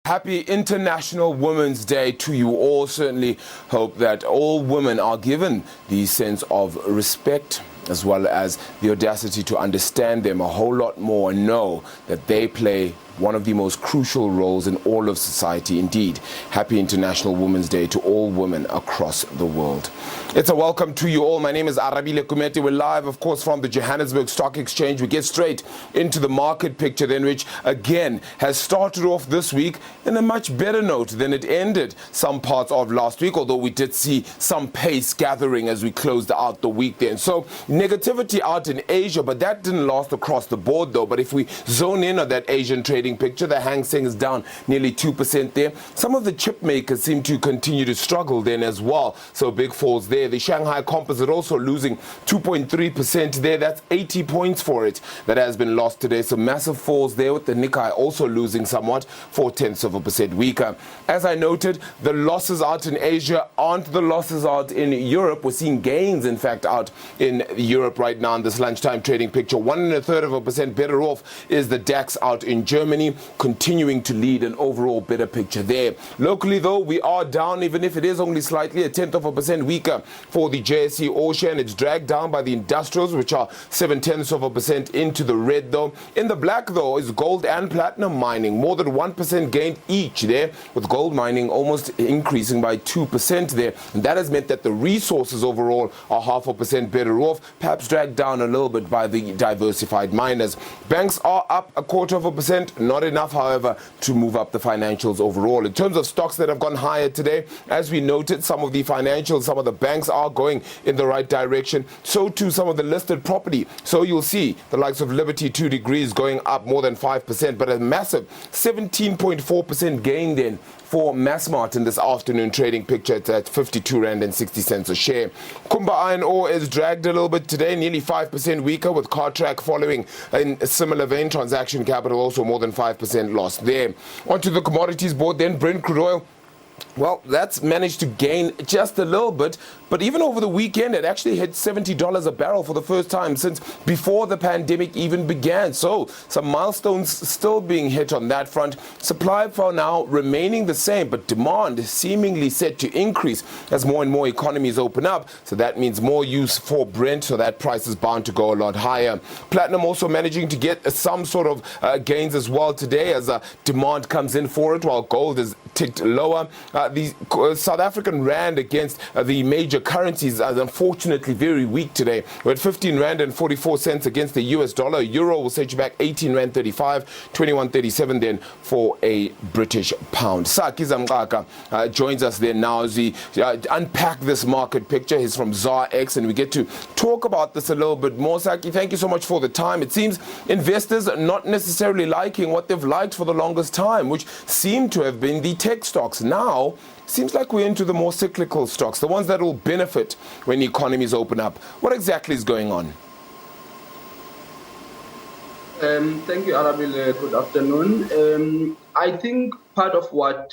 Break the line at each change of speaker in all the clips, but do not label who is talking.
Happy International Women's Day to you all. Certainly hope that all women are given the sense of respect as well as the audacity to understand them a whole lot more and know that they play one of the most crucial roles in all of society. Indeed, happy International Women's Day to all women across the world. It's a welcome to you all. My name is Arabile Kumete. We're live, of course, from the Johannesburg Stock Exchange. We get straight into the market picture then, which again has started off this week in a much better note than it ended some parts of last week, although we did see some pace gathering as we closed out the week then. So negativity out in Asia, but that didn't last across the board though. But if we zone in on that Asian trading picture, the Hang Seng is down nearly 2% there. Some of the chip makers seem to continue to struggle then as well. So big falls there. The Shanghai Composite also losing 2.3% there. That's 80 points for it that has been lost today. So massive falls there, with the Nikkei also losing somewhat, 0.4% weaker. As I noted, the losses out in Asia aren't the losses out in Europe. We're seeing gains, in fact, out in Europe right now in this lunchtime trading picture. 1.33% better off is the DAX out in Germany, continuing to lead an overall better picture there. Locally, though, we are down, even if it is only slightly, 0.1% weaker for the JSE Ocean. It's dragged down by the industrials, which are 0.7% into the red, though. In the black, though, is gold and platinum mining, more than 1% gain each there, with gold mining almost increasing by 2% there. And that has meant that the resources overall are 0.5% better off, perhaps dragged down a little bit by the diversified miners. Banks are up 0.25%, not enough, however, to move up the financials overall. In terms of stocks that have gone higher today, as we noted, some of the financials, some of the banks are going in the right direction. So too some of the listed property. So you'll see the likes of Liberty 2 Degrees going up more than 5%, but a massive 17.4% gain then for Massmart in this afternoon trading picture at 52 Rand and 60 cents a share. Kumba Iron Ore is dragged a little bit today, nearly 5% weaker, with Cartrack following in a similar vein. Transaction Capital also more than 5% loss there. Onto the commodities board then, Brent crude oil. Well, that's managed to gain just a little bit, but even over the weekend, it actually hit $70 a barrel for the first time since before the pandemic even began. So some milestones still being hit on that front. Supply for now remaining the same, but demand is seemingly set to increase as more and more economies open up. So that means more use for Brent, so that price is bound to go a lot higher. Platinum also managing to get some sort of gains as well today as demand comes in for it, while gold is ticked lower. The South African rand against the major currencies are unfortunately very weak today. We're at 15 Rand and 44 cents against the US dollar. Euro will set you back 18 Rand 35, 21.37 then for a British pound. Zamxaka joins us there now as we unpack this market picture. He's from ZARX, and we get to talk about this a little bit more. Saki, thank you so much for the time. It seems investors are not necessarily liking what they've liked for the longest time, which seem to have been the tech stocks. Now, seems like we're into the more cyclical stocks, the ones that will benefit when the economies open up. What exactly is going on?
Thank you, Arabile. Good afternoon. I think part of what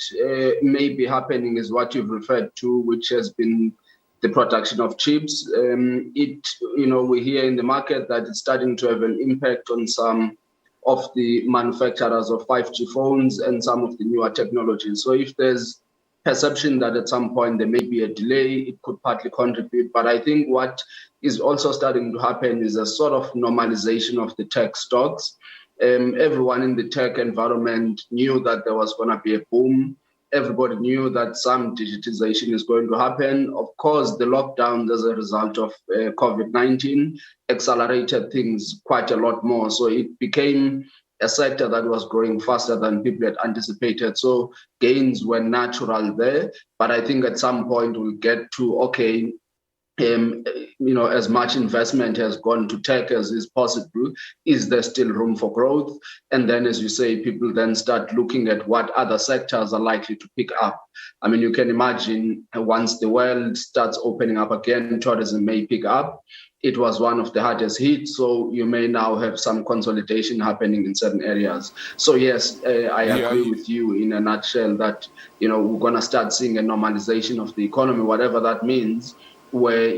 may be happening is what you've referred to, which has been the production of chips. We hear in the market that it's starting to have an impact on some of the manufacturers of 5G phones and some of the newer technologies. So if there's perception that at some point there may be a delay, it could partly contribute. But I think what is also starting to happen is a sort of normalization of the tech stocks. Everyone in the tech environment knew that there was going to be a boom. Everybody knew that some digitization is going to happen. Of course, the lockdown as a result of COVID-19 accelerated things quite a lot more. So it became a sector that was growing faster than people had anticipated. So gains were natural there. But I think at some point we'll get to, as much investment has gone to tech as is possible, is there still room for growth? And then, as you say, people then start looking at what other sectors are likely to pick up. I mean, you can imagine once the world starts opening up again, tourism may pick up. It was one of the hardest hit, so you may now have some consolidation happening in certain areas. So yes, I agree with you in a nutshell that, we're going to start seeing a normalization of the economy, whatever that means, where,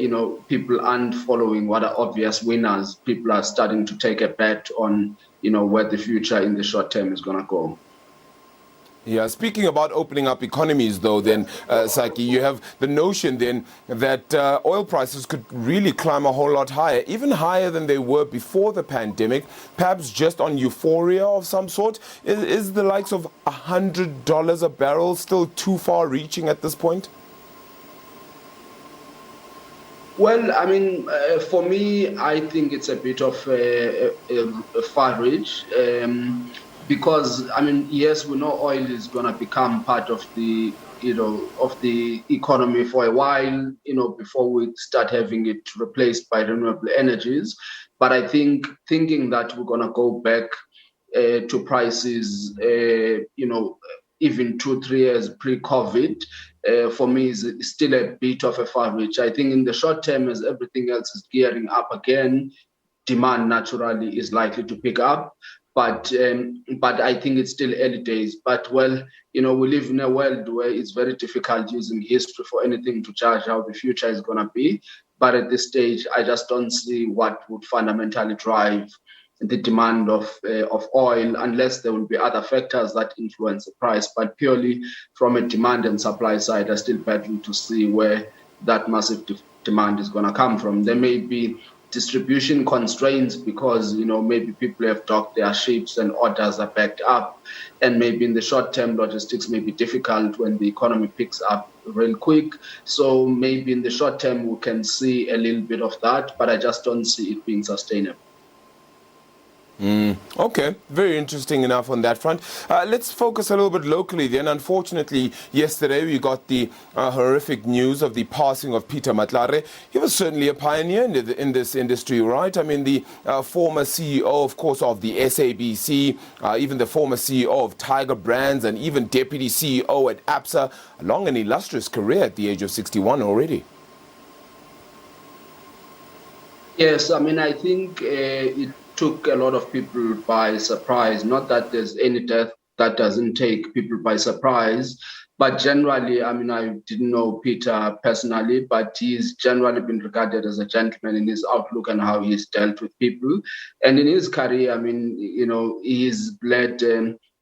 people aren't following what are obvious winners. People are starting to take a bet on, where the future in the short term is going to go.
Yeah, speaking about opening up economies, though, then, Saki, you have the notion then that oil prices could really climb a whole lot higher, even higher than they were before the pandemic, perhaps just on euphoria of some sort. Is the likes of $100 a barrel still too far reaching at this point?
Well, I mean, for me, I think it's a bit of a far reach. Because I mean, yes, we know oil is going to become part of the of the economy for a while, before we start having it replaced by renewable energies. But I think thinking that we're going to go back to prices, even 2-3 years pre-COVID, for me is still a bit of a far reach. I think in the short term, as everything else is gearing up again, demand naturally is likely to pick up. But I think it's still early days. But we live in a world where it's very difficult using history for anything to judge how the future is going to be. But at this stage, I just don't see what would fundamentally drive the demand of oil, unless there will be other factors that influence the price. But purely from a demand and supply side, I still battle to see where that massive demand is going to come from. There may be distribution constraints because maybe people have docked their ships and orders are backed up, and maybe in the short term logistics may be difficult when the economy picks up real quick. So maybe in the short term we can see a little bit of that, but I just don't see it being sustainable.
Okay, very interesting enough on that front. Let's focus a little bit locally then. Unfortunately, yesterday we got the horrific news of the passing of Peter Matlare. He was certainly a pioneer in this industry, right? I mean, the former CEO, of course, of the SABC, even the former CEO of Tiger Brands, and even deputy CEO at ABSA, a long and illustrious career at the age of 61 already.
Yes, I mean, I think it took a lot of people by surprise. Not that there's any death that doesn't take people by surprise, but generally, I mean, I didn't know Peter personally, but he's generally been regarded as a gentleman in his outlook and how he's dealt with people. And in his career, I mean, he's led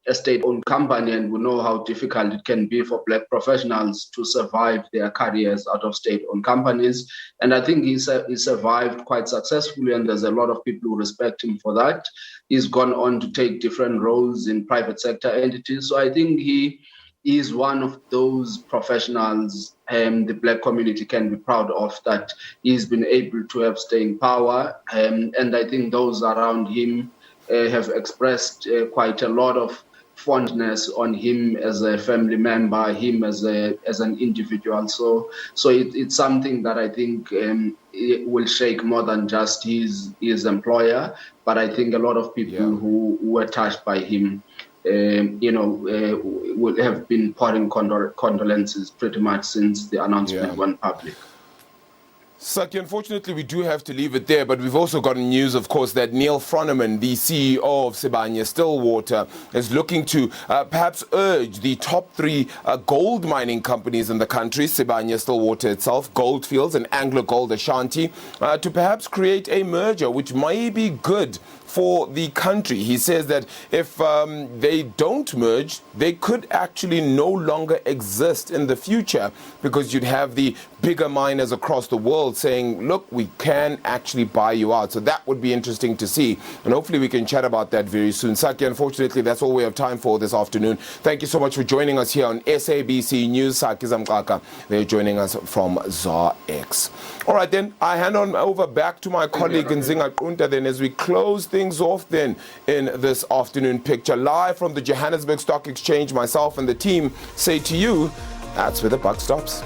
a state-owned company, and we know how difficult it can be for Black professionals to survive their careers out of state-owned companies. And I think he survived quite successfully, and there's a lot of people who respect him for that. He's gone on to take different roles in private sector entities. So I think he is one of those professionals the Black community can be proud of, that he's been able to have staying power. And I think those around him have expressed quite a lot of fondness on him as a family member, him as an individual. So it's something that I think it will shake more than just his employer, but I think a lot of people who were touched by him would have been pouring condolences pretty much since the announcement went public.
Saki, unfortunately, we do have to leave it there, but we've also gotten news, of course, that Neil Froneman, the CEO of Sibanye-Stillwater, is looking to perhaps urge the top 3 gold mining companies in the country, Sibanye-Stillwater itself, Gold Fields and AngloGold Ashanti, to perhaps create a merger which may be good for the country. He says that if they don't merge, they could actually no longer exist in the future, because you'd have the bigger miners across the world saying, look, we can actually buy you out. So that would be interesting to see. And hopefully we can chat about that very soon. Saki, unfortunately, that's all we have time for this afternoon. Thank you so much for joining us here on SABC News. Saki Zamxaka, they're joining us from ZAX. All right, then, I hand on over back to my colleague Nzinga Qunta then as we close things off then in this afternoon picture. Live from the Johannesburg Stock Exchange, myself and the team say to you, that's where the buck stops.